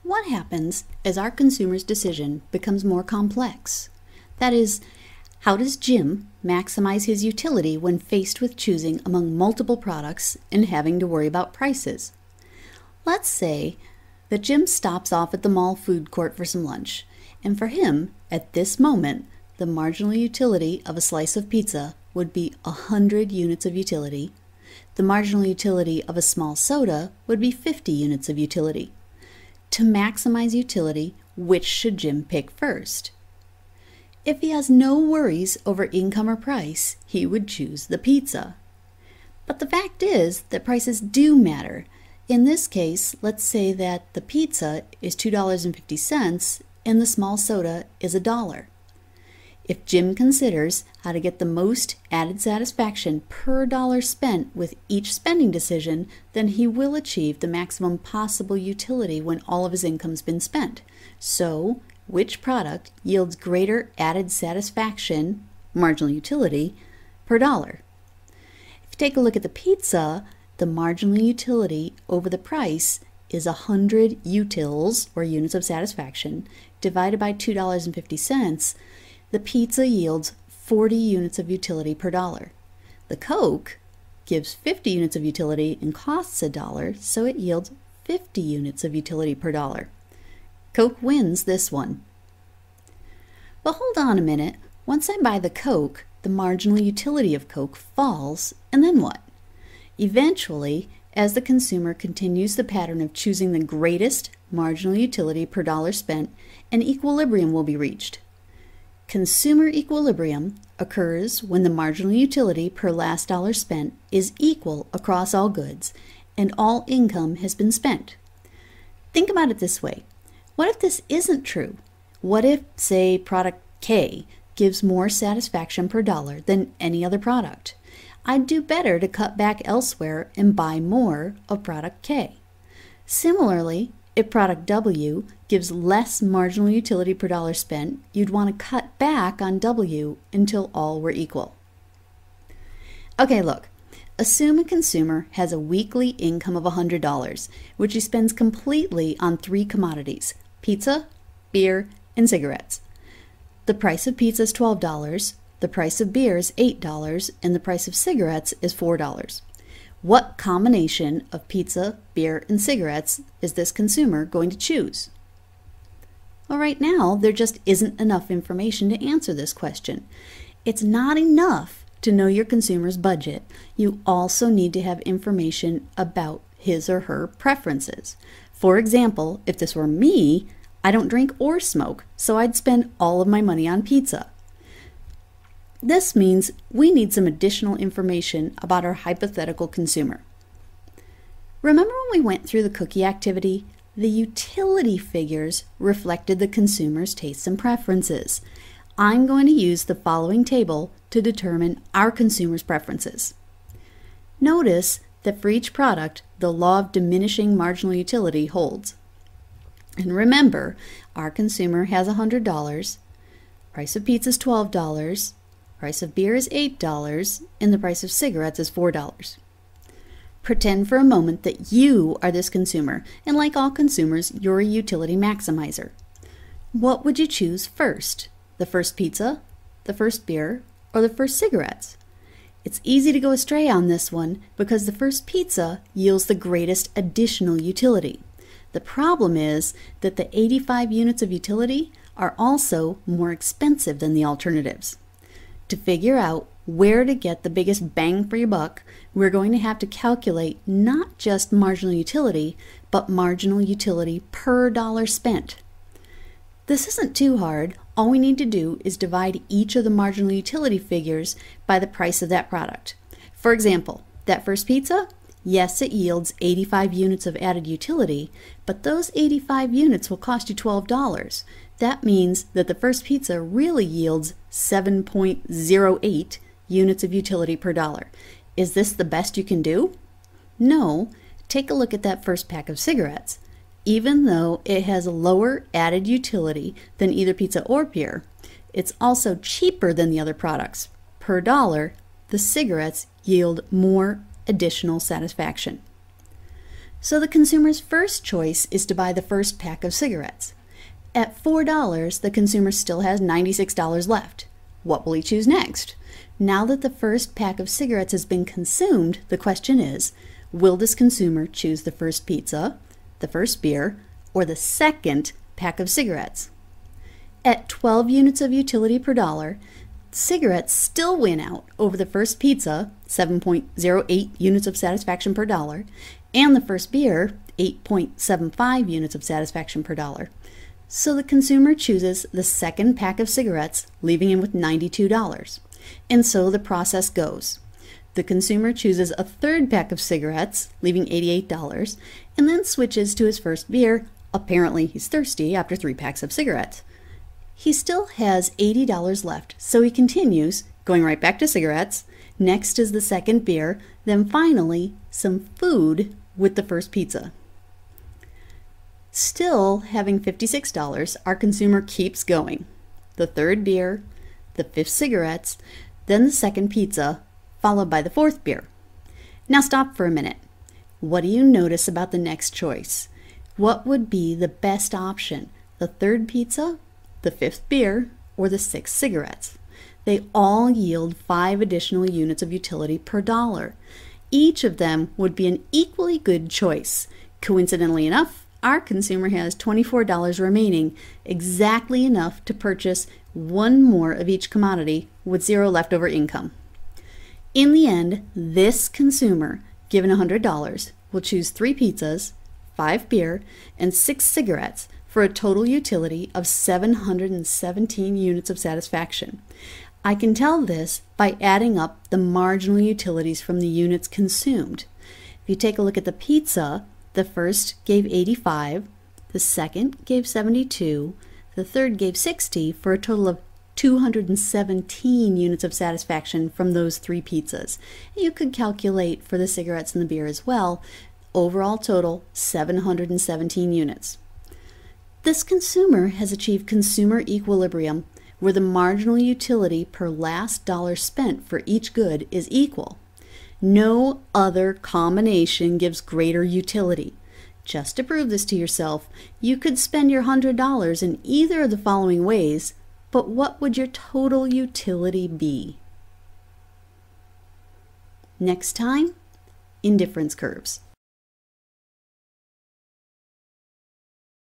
What happens as our consumer's decision becomes more complex? That is, how does Jim maximize his utility when faced with choosing among multiple products and having to worry about prices? Let's say that Jim stops off at the mall food court for some lunch, and for him, at this moment, the marginal utility of a slice of pizza would be 100 units of utility. The marginal utility of a small soda would be 50 units of utility. To maximize utility, which should Jim pick first? If he has no worries over income or price, he would choose the pizza. But the fact is that prices do matter. In this case, let's say that the pizza is $2.50 and the small soda is $1. If Jim considers how to get the most added satisfaction per dollar spent with each spending decision, then he will achieve the maximum possible utility when all of his income's been spent. So, which product yields greater added satisfaction, marginal utility, per dollar? If you take a look at the pizza, the marginal utility over the price is 100 utils, or units of satisfaction, divided by $2.50. The pizza yields 40 units of utility per dollar. The Coke gives 50 units of utility and costs $1, so it yields 50 units of utility per dollar. Coke wins this one. But hold on a minute. Once I buy the Coke, the marginal utility of Coke falls, and then what? Eventually, as the consumer continues the pattern of choosing the greatest marginal utility per dollar spent, an equilibrium will be reached. Consumer equilibrium occurs when the marginal utility per last dollar spent is equal across all goods and all income has been spent. Think about it this way. What if this isn't true? What if, say, product K gives more satisfaction per dollar than any other product? I'd do better to cut back elsewhere and buy more of product K. Similarly, if product W gives less marginal utility per dollar spent, you'd want to cut back on W until all were equal. Okay, look. Assume a consumer has a weekly income of $100, which he spends completely on 3 commodities: pizza, beer, and cigarettes. The price of pizza is $12, the price of beer is $8, and the price of cigarettes is $4. What combination of pizza, beer, and cigarettes is this consumer going to choose? Well, right now, there just isn't enough information to answer this question. It's not enough to know your consumer's budget. You also need to have information about his or her preferences. For example, if this were me, I don't drink or smoke, so I'd spend all of my money on pizza. This means we need some additional information about our hypothetical consumer. Remember when we went through the cookie activity? The utility figures reflected the consumer's tastes and preferences. I'm going to use the following table to determine our consumer's preferences. Notice that for each product, the law of diminishing marginal utility holds. And remember, our consumer has $100, price of pizza is $12, price of beer is $8, and the price of cigarettes is $4. Pretend for a moment that you are this consumer, and like all consumers, you're a utility maximizer. What would you choose first? The first pizza, the first beer, or the first cigarettes? It's easy to go astray on this one because the first pizza yields the greatest additional utility. The problem is that the 85 units of utility are also more expensive than the alternatives. To figure out where to get the biggest bang for your buck, we're going to have to calculate not just marginal utility, but marginal utility per dollar spent. This isn't too hard. All we need to do is divide each of the marginal utility figures by the price of that product. For example, that first pizza, yes, it yields 85 units of added utility, but those 85 units will cost you $12. That means that the first pizza really yields 7.08 units of utility per dollar. Is this the best you can do? No. Take a look at that first pack of cigarettes. Even though it has a lower added utility than either pizza or beer, it's also cheaper than the other products. Per dollar, the cigarettes yield more additional satisfaction. So the consumer's first choice is to buy the first pack of cigarettes. At $4, the consumer still has $96 left. What will he choose next? Now that the first pack of cigarettes has been consumed, the question is, will this consumer choose the first pizza, the first beer, or the second pack of cigarettes? At 12 units of utility per dollar, cigarettes still win out over the first pizza, 7.08 units of satisfaction per dollar, and the first beer, 8.75 units of satisfaction per dollar. So the consumer chooses the second pack of cigarettes, leaving him with $92. And so the process goes. The consumer chooses a third pack of cigarettes, leaving $88, and then switches to his first beer. Apparently he's thirsty after 3 packs of cigarettes. He still has $80 left, so he continues, going right back to cigarettes. Next is the second beer, then finally some food with the first pizza. Still having $56, our consumer keeps going. The third beer, the 5th cigarettes, then the second pizza, followed by the 4th beer. Now stop for a minute. What do you notice about the next choice? What would be the best option? The 3rd pizza, the 5th beer, or the 6 cigarettes? They all yield 5 additional units of utility per dollar. Each of them would be an equally good choice. Coincidentally enough, our consumer has $24 remaining, exactly enough to purchase one more of each commodity with 0 leftover income. In the end, this consumer, given $100, will choose 3 pizzas, 5 beer, and 6 cigarettes for a total utility of 717 units of satisfaction. I can tell this by adding up the marginal utilities from the units consumed. If you take a look at the pizza, the first gave 85, the second gave 72, the third gave 60, for a total of 217 units of satisfaction from those 3 pizzas. You could calculate for the cigarettes and the beer as well. Overall total, 717 units. This consumer has achieved consumer equilibrium, where the marginal utility per last dollar spent for each good is equal. No other combination gives greater utility. Just to prove this to yourself, you could spend your $100 in either of the following ways, but what would your total utility be? Next time, indifference curves.